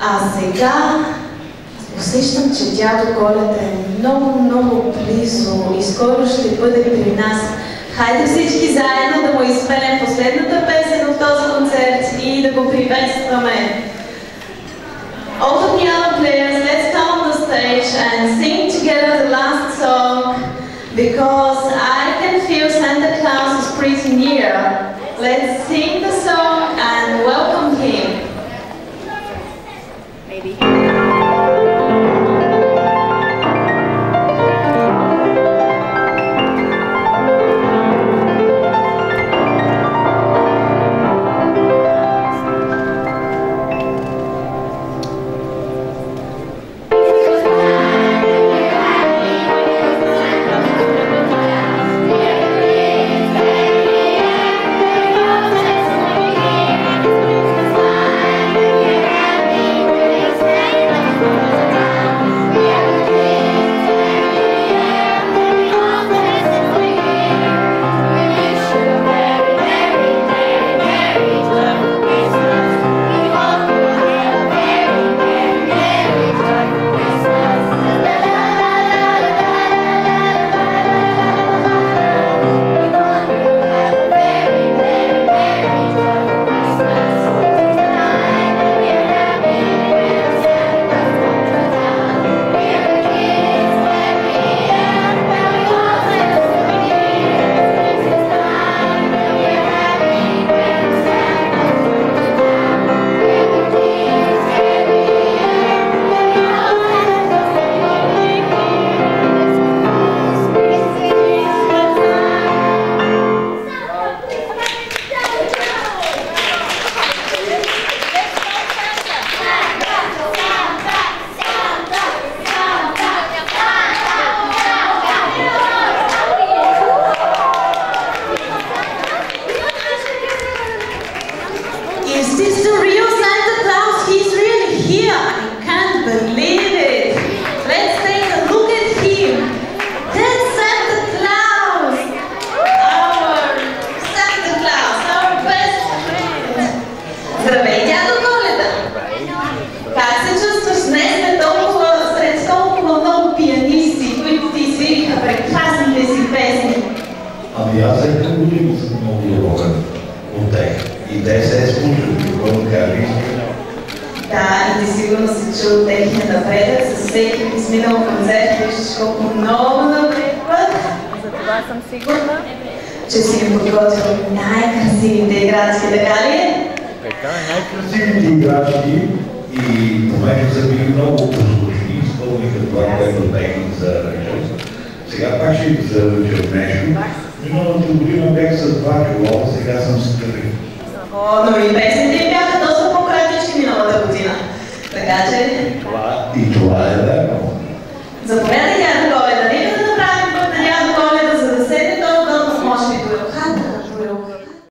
А сега усещам, че дядо Коледа е много близо и скоро ще бъде при нас. Хайде всички заедно да му изпеем последната песен от този концерт и да го приветстваме. All the piano players, let's come on the stage and sing together the last song, because I can feel Santa Claus is pretty near. Let's sing the song and welcome him. Maybe. И това е верно. Заповядайте,